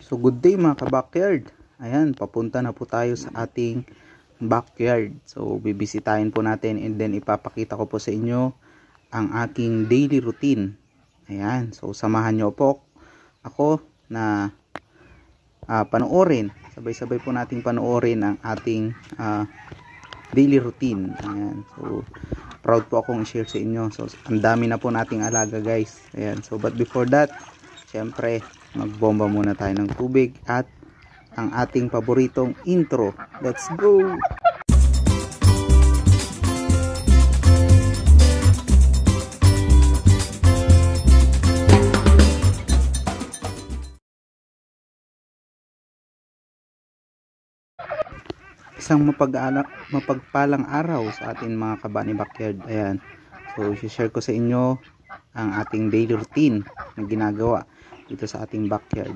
So good day mga ka-backyard. Ayan, papunta na po tayo sa ating backyard. So bibisitahin po natin and then ipapakita ko po sa inyo ang aking daily routine. Ayan, so samahan nyo po ako na panoorin. Sabay-sabay po nating panoorin ang ating daily routine. Ayan, so proud po akong i-share sa inyo. So ang dami na po nating alaga guys. Ayan, so but before that, syempre magbomba muna tayo ng tubig at ang ating paboritong intro. Let's go! Isang mapagpalang araw sa ating mga kabani backyard. Ayan, so i-share ko sa inyo ang ating daily routine na ginagawa dito sa ating backyard.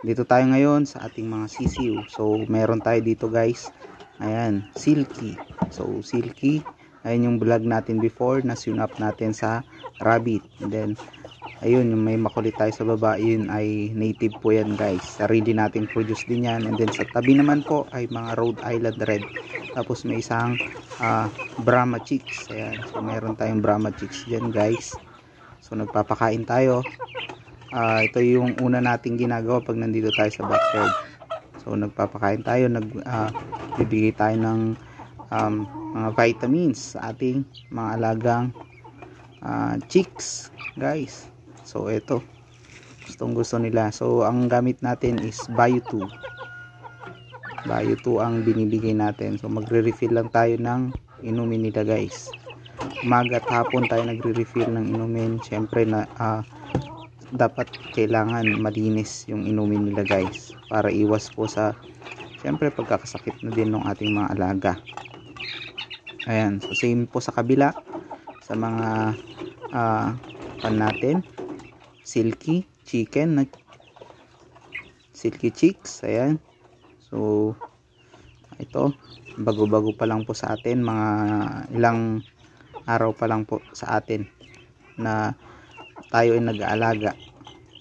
Dito tayo ngayon sa ating mga sisiw. So meron tayo dito guys, ayan, silky. So silky, ayan yung vlog natin before na sinap natin sa rabbit. And then ayun, yung may makulit tayo sa baba, yun ay native po yan guys, sarili natin produce din yan. And then sa tabi naman po ay mga Rhode Island Red, tapos may isang Brahma chicks. Ayan, so meron tayong Brahma chicks dyan guys. So nagpapakain tayo. Ito yung una nating ginagawa pag nandito tayo sa backyard. So nagpapakain tayo, bibigay tayo ng mga vitamins sa ating mga alagang chicks guys. So ito, gustong gusto nila. So ang gamit natin is Bio 2. Bio 2 ang binibigay natin. So magre-refill lang tayo ng inumin nila guys. Umaga at hapon tayo nagre-refill ng inumin. Syempre na dapat kailangan malinis yung inumin nila guys, para iwas po sa syempre pagkakasakit na din ng ating mga alaga. Ayan, so same po sa kabila sa mga pan natin, silky chicken, silky chicks. Ayan, so ito bago-bago pa lang po sa atin, mga ilang araw pa lang po sa atin na tayo ay nag-aalaga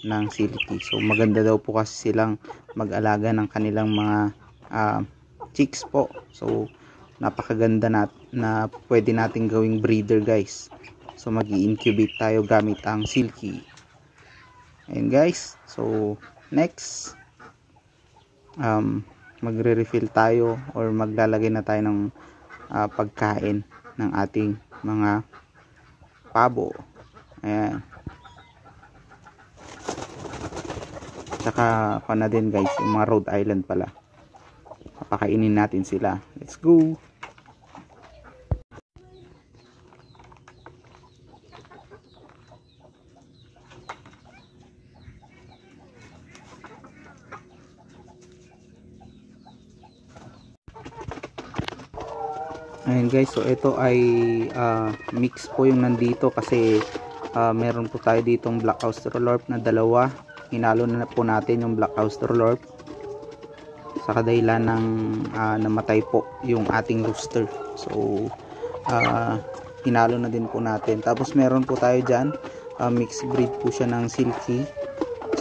ng silky. So maganda daw po kasi silang mag-alaga ng kanilang mga chicks po. So napakaganda na pwede nating gawing breeder guys. So mag-i-incubate tayo gamit ang silky. Ayan guys, so next magre-refill tayo or maglalagay na tayo ng pagkain ng ating mga pabo. Ayan, tsaka pa na din guys yung mga Rhode Island pala, papakainin natin sila. Let's go. Ayan guys, so ito ay mix po yung nandito kasi meron po tayo ditong Black Australorp na dalawa. Hinalo na po natin yung Black Australorp sa kadahilan ng namatay po yung ating rooster. So hinalo na din po natin. Tapos meron po tayo dyan, mixed breed po siya ng silky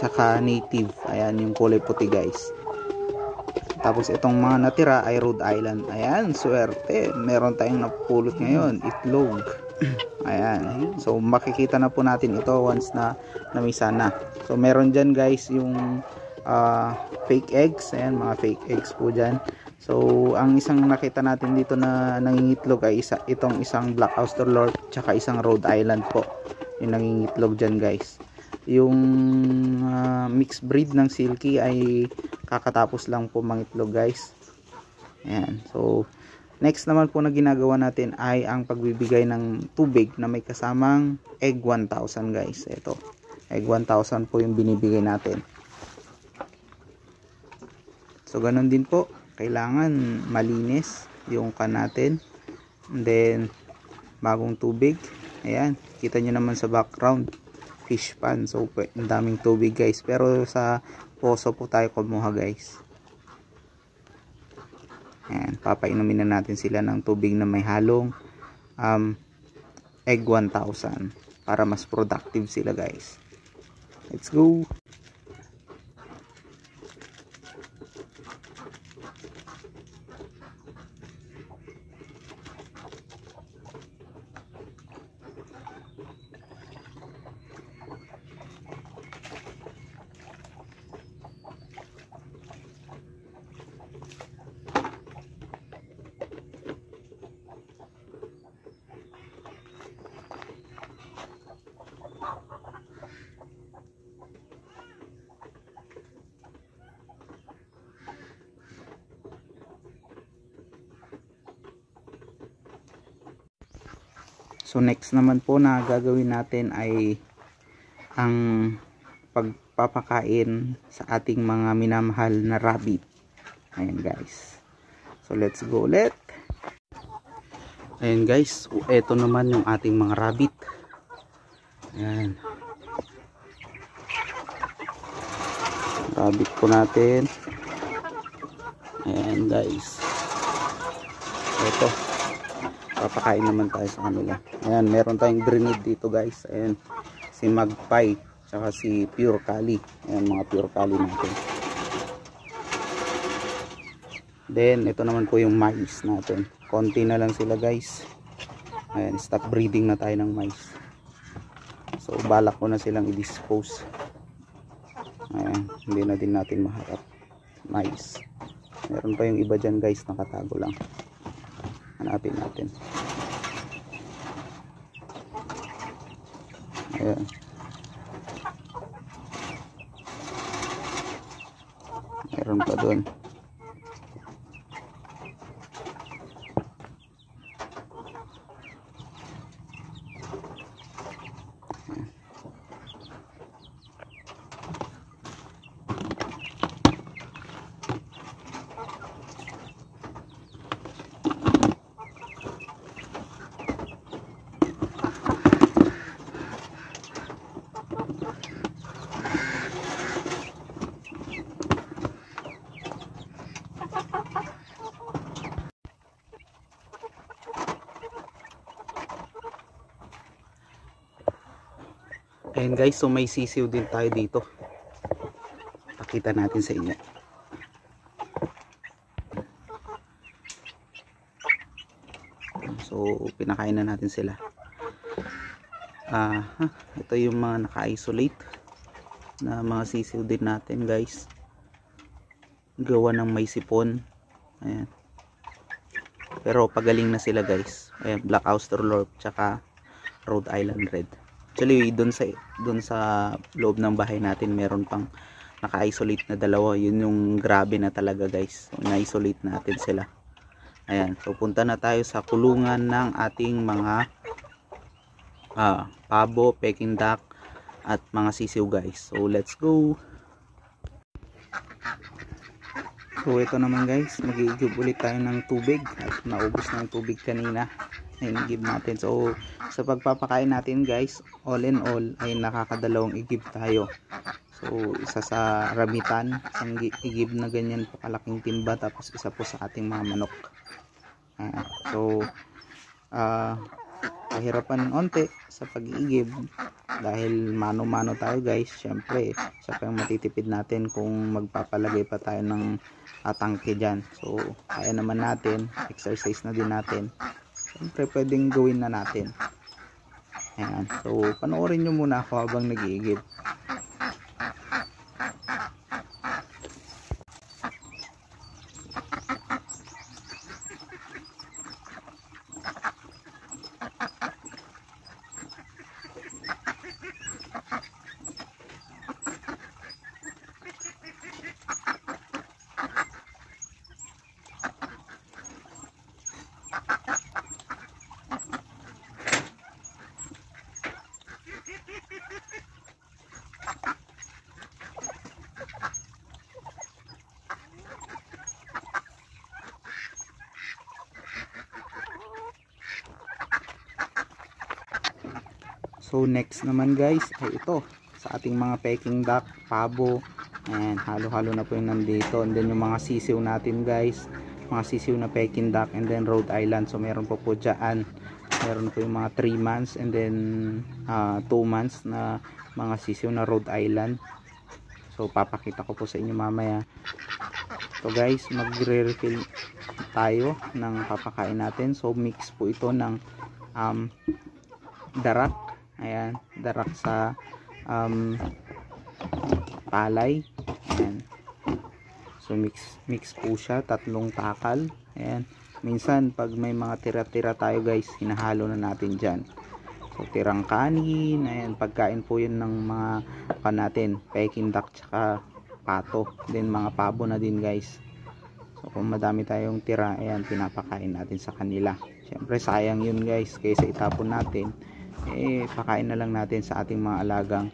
tsaka native. Ayan yung kulay puti guys. Tapos itong mga natira ay Rhode Island. Ayan, swerte, meron tayong napulot ngayon, itlog. Ayan, so makikita na po natin ito once na namisa na. So meron dyan guys yung fake eggs. Ayan, mga fake eggs po dyan. So ang isang nakita natin dito na nangingitlog ay itong isang Black Australorp tsaka isang Rhode Island po yung nangingitlog dyan guys. Yung mixed breed ng silky ay kakatapos lang po mangitlog guys. Ayan, so next naman po na ginagawa natin ay ang pagbibigay ng tubig na may kasamang egg 1000 guys. Ito, egg 1000 po yung binibigay natin. So ganun din po, kailangan malinis yung kan natin. And then bagong tubig. Ayan, kita nyo naman sa background, fish pan. So ang daming tubig guys, pero sa poso po tayo kumuha guys. Ayan, papainumin na natin sila ng tubig na may halong egg 1000 para mas productive sila guys. Let's go. So next naman po na gagawin natin ay ang pagpapakain sa ating mga minamahal na rabbit. Ayan guys. So let's go ulit. Ayan guys, eto naman yung ating mga rabbit. Ayan. Rabbit po natin. Ayan guys. Eto. Papakain naman tayo sa kanila. Ayan, meron tayong grenade dito guys. Ayan. Si Magpie. Tsaka si Pure Cali. Ayan, mga Pure Cali natin. Then, ito naman po yung mais natin. Konti na lang sila guys. Ayan, stop breeding na tayo ng mais. So, balak ko na silang i-dispose. Ayan, hindi na din natin maharap. Mais. Meron pa yung iba dyan guys, nakatago lang. Hanapin natin. Ayan. Meron pa doon. Ayan guys, so may sisiw din tayo dito. Pakita natin sa inyo. So pinakain na natin sila. Ito yung mga naka-isolate na mga sisiw din natin guys. Gawa ng may sipon. Ayan. Pero pagaling na sila guys. Ayan, Black Australorp tsaka Rhode Island Red. Actually, doon sa loob ng bahay natin meron pang naka-isolate na dalawa. Yun yung grabe na talaga guys. So, na-isolate natin sila. Ayan. So, punta na tayo sa kulungan ng ating mga pabo, Peking duck, at mga sisiw guys. So, let's go! So, ito naman guys. Mag-i-give ulit tayo ng tubig. At naubos na yung tubig kanina. I-give natin. So sa pagpapakain natin guys, all in all ay nakakadalawang i-give tayo. So isa sa ramitan, isang i-give na ganyan po kalaking timba, tapos isa po sa ating mga manok. So kahirapan onte sa pag-i-give dahil mano-mano tayo guys. Syempre siya pa yung matitipid natin kung magpapalagay pa tayo ng tangke dyan. So kaya naman natin, exercise na din natin. Siyempre pwedeng gawin na natin. Ayan. So panoorin nyo muna ako habang nag-i-give. So next naman guys ay ito sa ating mga Peking duck, pabo, and halo-halo na po yung nandito. And then yung mga sisiw natin guys, mga sisiw na Peking duck, and then Rhode Island. So meron po dyan, meron po yung mga 3 months and then 2 months na mga sisiw na Rhode Island. So papakita ko po sa inyo mamaya. So guys, magre-refill tayo ng papakain natin. So mix po ito ng darak. Ayan, darak sa palay. Ayan. So mix po siya, 3 takal. Ayan. Minsan pag may mga tira-tira tayo guys, hinahalo na natin dyan. So tirang kanin, ayan, pagkain po yun ng mga natin, Peking duck tsaka pato. Then mga pabo na din guys. So kung madami tayong tira, ayan, pinapakain natin sa kanila. Syempre sayang yun guys, kaysa itapon natin, pakain na lang natin sa ating mga alagang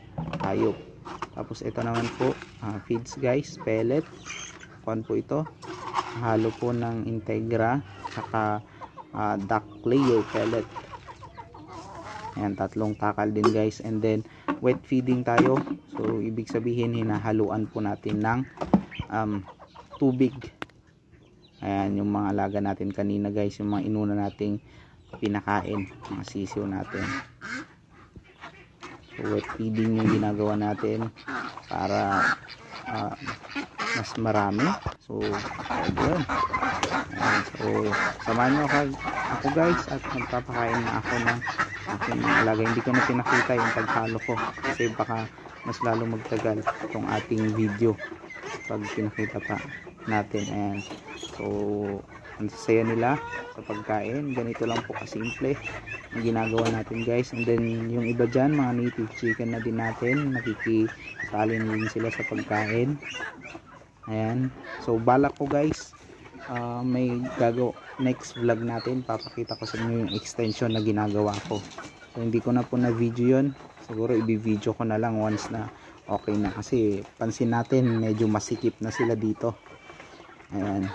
hayop. Tapos ito naman po, feeds guys, pellet. Kuan po ito, halo po ng Integra saka duck layer pellet. Ayan, 3 takal din guys. And then wet feeding tayo, so ibig sabihin hinahaluan po natin ng tubig. Ayan yung mga alaga natin kanina guys, yung mga inuna nating pinakain, mga sisiw natin. So wet feeding yung ginagawa natin para mas marami. So ayun. So samahan nyo ako guys, at magpapakain na ako ng aking mga alaga. Hindi ko na pinakita yung paghalo ko kasi baka mas lalo magtagal itong ating video pag pinakita pa natin. Ayan. So ang sasaya nila sa pagkain, ganito lang po kasimple ang ginagawa natin guys. And then yung iba dyan, mga native chicken na din natin, nakikisalin din sila sa pagkain. Ayan, so balak ko guys, may next vlog natin, papakita ko sa inyo yung extension na ginagawa ko. So hindi ko na po na video yun, siguro i-video ko na lang once na okay na, kasi pansin natin medyo masikip na sila dito. Ayan,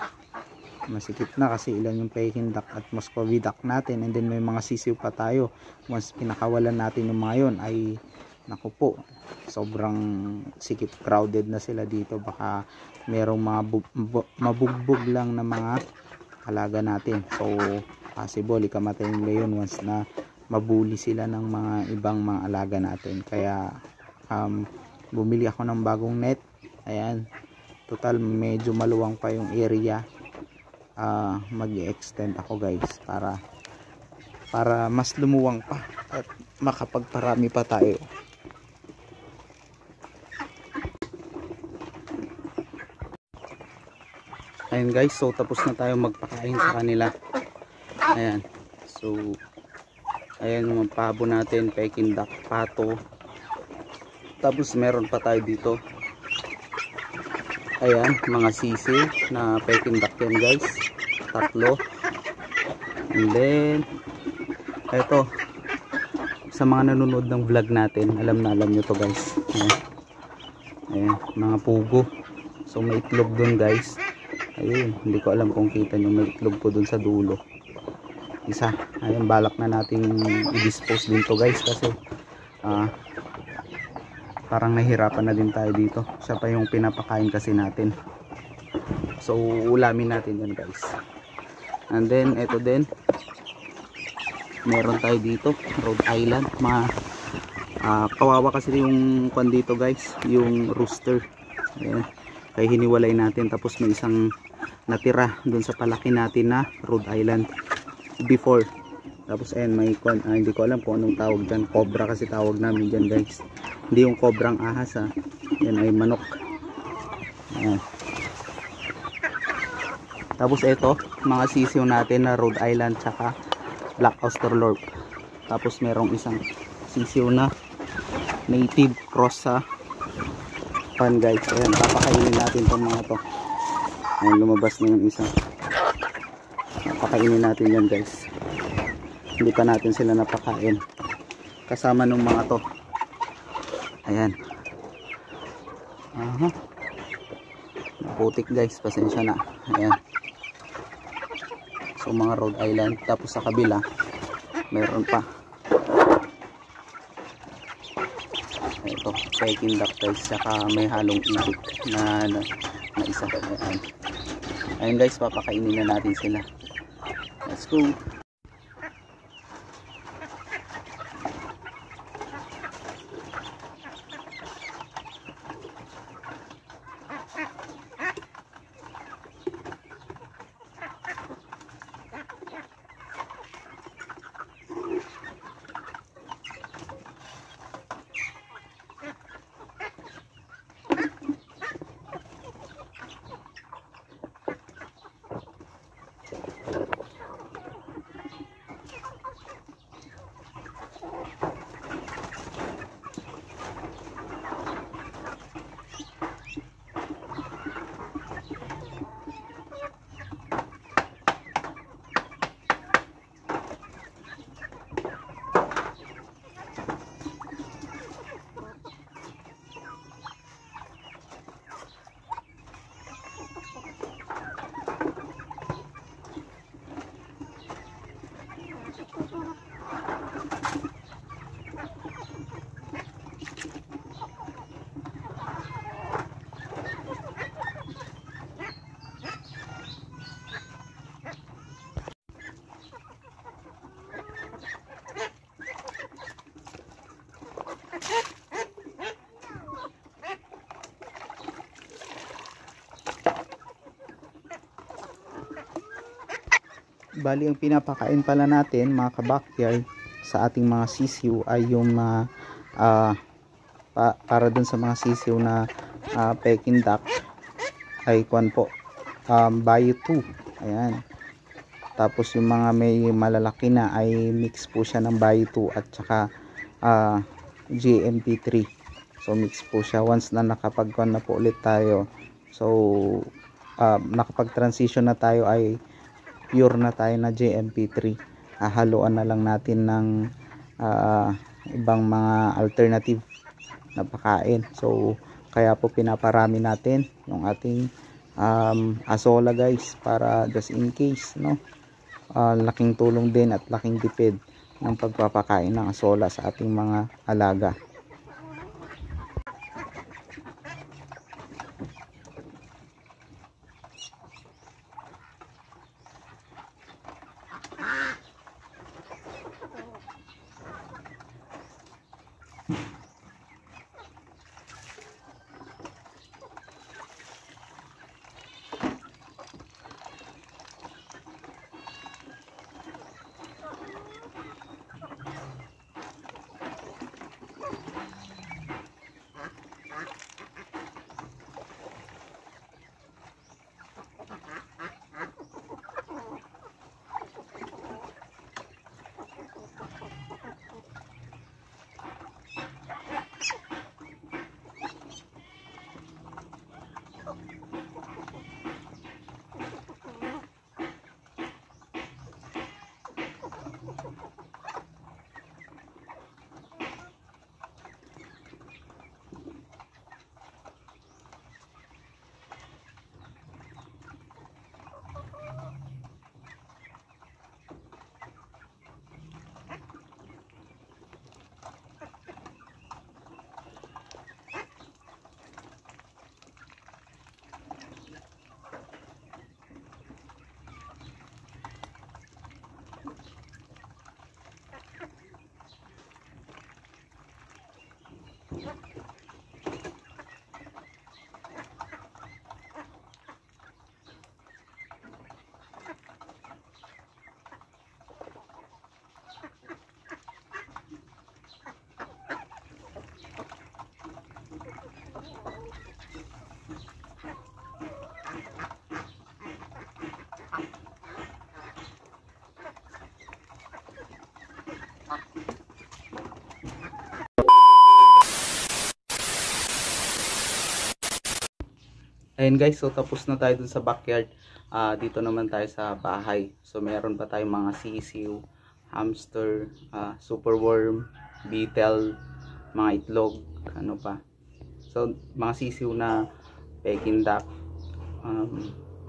masikip na kasi ilan yung Peking duck at Muscovy duck natin, and then may mga sisiw pa tayo. Once pinakawalan natin yung mga yun, ay naku po, sobrang sikip, crowded na sila dito. Baka merong mga mabugbog lang na mga alaga natin, so possible ikamatay nila yun once na mabuli sila ng mga ibang mga alaga natin. Kaya bumili ako ng bagong net. Ayan, total medyo maluwang pa yung area. Mag-extend ako guys para mas lumuwang pa at makapagparami pa tayo. Ayan guys, so tapos na tayo magpakain sa kanila. Ayan, so ayan yung pabo natin, Peking duck, pato. Tapos meron pa tayo dito, ayan, mga sisi na Peking duck yan guys, 3. And then eto, sa mga nanonood ng vlog natin, alam nyo to guys. Ayan, mga pugo. So may itlog dun guys. Ayun, hindi ko alam kung kita nyo, may itlog po dun sa dulo. Isa. Ayun, balak na natin i-dispose din to guys, kasi parang nahirapan na din tayo dito. Siya pa yung pinapakain kasi natin. So ulamin natin yan guys. And then eto din, meron tayo dito, Rhode Island. Mga kawawa kasi yung kwan dito guys, yung rooster. Ayan, kaya hiniwalay natin. Tapos may isang natira dun sa palaki natin na Rhode Island before. Tapos ayan, may kwan, hindi ko alam kung anong tawag dyan, cobra kasi tawag namin dyan guys. Hindi yung cobrang ahas ha, yan ay manok. Ayan. Tapos ito, mga sisiw natin na Rhode Island tsaka Black Australorp. Tapos merong isang sisiw na native cross sa pan guys. Ayan, papakainin natin itong mga to. Ayan, lumabas na yung isa. Papakainin natin yan guys. Hindi pa natin sila napakain kasama ng mga to. Ayan. Putik guys, pasensya na. Ayan, so mga Rhode Island. Tapos sa kabila meron pa ito, Peking duck guys, saka may halong ibig na isa. Ayan guys, papakainin na natin sila. Let's go. Bali, ang pinapakain pala natin mga kabakyard sa ating mga sisiw ay yung mga para dun sa mga sisiw na Peking duck ay kwan po, Bayo 2. Ayan. Tapos yung mga may malalaki na ay mix po siya ng Bayo 2 at saka GMP3. So mix po siya. Once na nakapag-kwan na po ulit tayo, so nakapag-transition na tayo, ay pure na tayo na GMP3. Hahaluan na lang natin ng ibang mga alternative na pakain. So kaya po pinaparami natin yung ating asola guys, para just in case, no. Laking tulong din at laking tipid ng pagpapakain ng asola sa ating mga alaga. Ayun guys, so tapos na tayo dun sa backyard. Dito naman tayo sa bahay. So meron pa tayong mga sisiw, hamster, superworm, beetle, mga itlog, ano pa. So mga sisiw na Peking duck.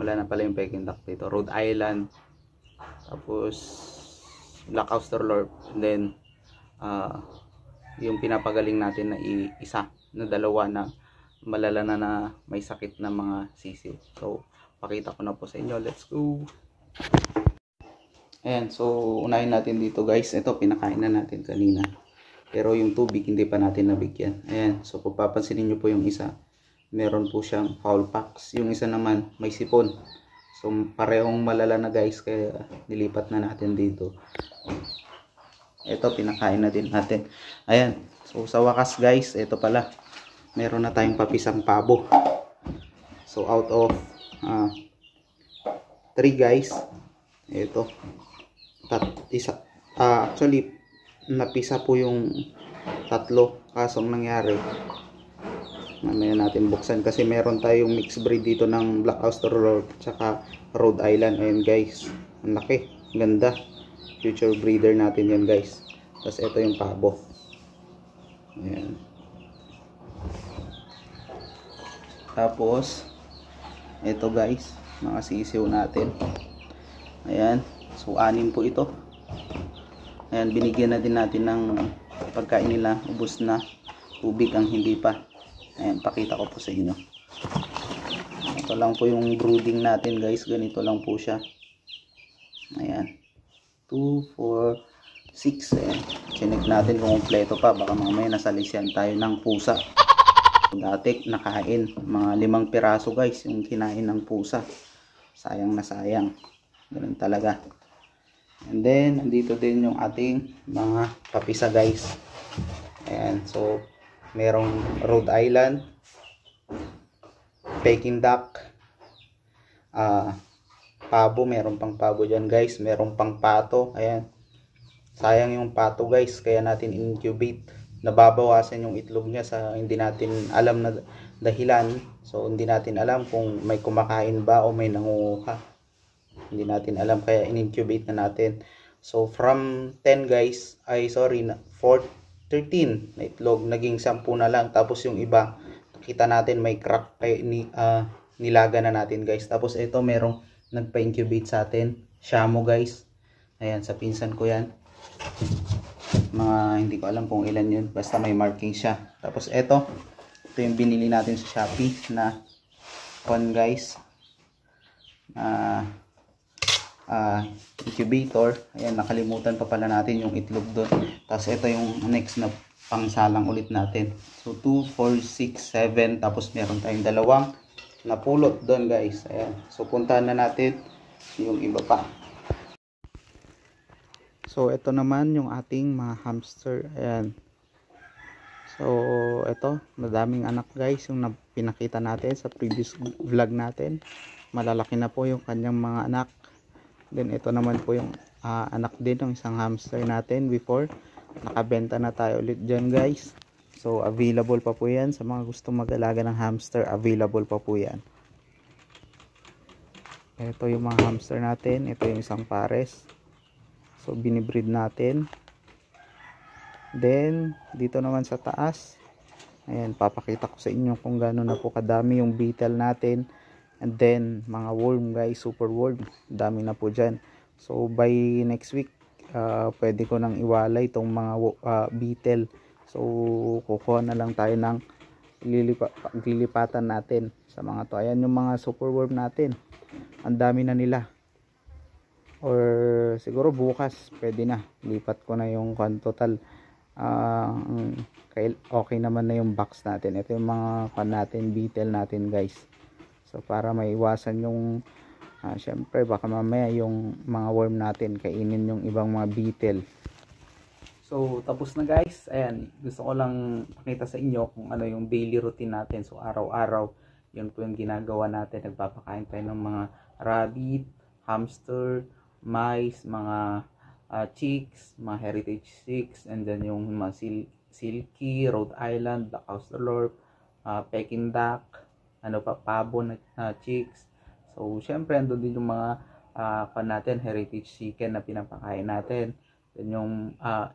Wala na pala yung Peking duck dito. Rhode Island. Tapos Black Australorp. And then yung pinapagaling natin na isa, na dalawa na malala na may sakit na mga sisiw. So pakita ko na po sa inyo. Let's go. Ayan, so unahin natin dito guys. Ito pinakain na natin kanina, pero yung tubig hindi pa natin nabigyan. Ayan, so kung papansinin nyo po, yung isa meron po siyang foul pox, yung isa naman may sipon. So parehong malala na guys, kaya nilipat na natin dito. Ito pinakain na din natin. Ayan, so sa wakas guys, ito pala, meron na tayong papisang pabo. So out of 3 guys, ito actually napisa po yung 3, kaso ang nangyari, mamaya natin buksan kasi meron tayong mixed breed dito ng Black Australorp tsaka Rhode Island. Ayan guys, ang laki, ganda, future breeder natin yan guys. Tapos ito yung pabo. Ayan. Tapos ito guys, mga sisiw natin. Ayan, so 6 po ito. Ayan, binigyan na din natin ng pagkain nila, ubos na. Tubig ang hindi pa. Ayan, pakita ko po sa inyo. Ito lang po yung brooding natin guys, ganito lang po siya. Ayan, 2, 4, 6. Ayan, chinek natin kung kompleto pa, baka mamaya nasalisiyan tayo ng pusa. Dati nakain mga 5 piraso guys yung kinain ng pusa. Sayang na sayang, ganun talaga. And then, dito din yung ating mga papisa guys. Ayan, so, merong Rhode Island, Peking duck, pabo, meron pang pabo dyan guys, meron pang pato. Ayan, sayang yung pato guys, kaya natin incubate. Nababawasan yung itlog niya sa hindi natin alam na dahilan. So, hindi natin alam kung may kumakain ba o may nangunguha. Hindi natin alam, kaya in-incubate na natin. So from 10 guys, 13 na itlog, naging 10 na lang. Tapos yung iba, kita natin may crack, nilaga na natin guys. Tapos ito merong nagpa-incubate sa atin, Shamo guys. Ayan, sa pinsan ko yan. Hindi ko alam kung ilan yun, basta may marking siya. Tapos ito yung binili natin sa Shopee na guys, incubator. Ayan, nakalimutan pa pala natin yung itlog doon. Tapos ito yung next na pangsalang ulit natin. So 2, 4, 6, 7. Tapos meron tayong dalawang napulot doon guys. Ayan, so puntahan na natin yung iba pa. So ito naman yung ating mga hamster. Ayan, so ito, madaming anak guys yung pinakita natin sa previous vlog natin. Malalaki na po yung kanyang mga anak. Then ito naman po yung anak din ng isang hamster natin before. Nakabenta na tayo ulit dyan guys. So available pa po yan sa mga gusto mag-alaga ng hamster. Available pa po yan. Ito yung mga hamster natin. Ito yung isang pares. So binibreed natin. Then dito naman sa taas, ayan, papakita ko sa inyo kung gaano na po kadami yung beetle natin. And then mga worm guys, super worm, dami na po dyan. So by next week, pwede ko nang iwalay itong mga beetle. So kukuha na lang tayo ng lilipatan natin sa mga to. Ayan yung mga super worm natin, ang dami na nila. Or siguro bukas pwede na, lipat ko na yung total. Okay naman na yung box natin. Ito yung mga natin, beetle natin guys. So para maiwasan yung syempre baka mamaya yung mga worm natin kainin yung ibang mga beetle. So tapos na guys. Ayan, gusto ko lang pakita sa inyo kung ano yung daily routine natin. So araw-araw yun po yung ginagawa natin. Nagpapakain tayo ng mga rabbit, hamster, mice, mga chicks, mga heritage chicks, and then yung mga silky, Rhode Island, Black Australorp, Peking duck, pabo na chicks. So syempre andun din yung mga natin, heritage chicken na pinapakain natin. Then yung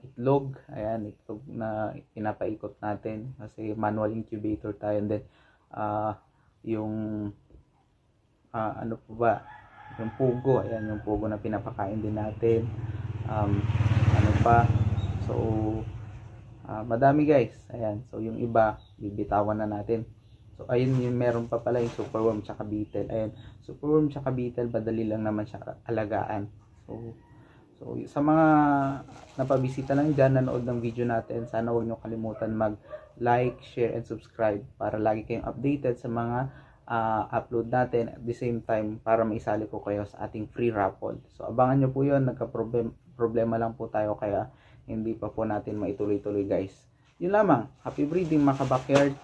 itlog, ayan, itlog na pinapaikot natin kasi manual incubator tayo. And then yung yung pugo, ayan yung pugo na pinapakain din natin. So madami guys. Ayan, so yung iba bibitawan na natin. So ayun, yung meron pa pala yung superworm tsaka beetle. Ayan, superworm tsaka beetle, madali lang naman siya alagaan. So sa mga napabisita lang dyan, nanood ng video natin, sana huwag nyo kalimutan mag like, share, and subscribe para lagi kayong updated sa mga upload natin. At the same time, para maisali ko kayo sa ating free raffle. So abangan nyo po yun. Problema lang po tayo kaya hindi pa po natin maituloy-tuloy guys. Yun lamang. Happy breeding mga ka-backyard.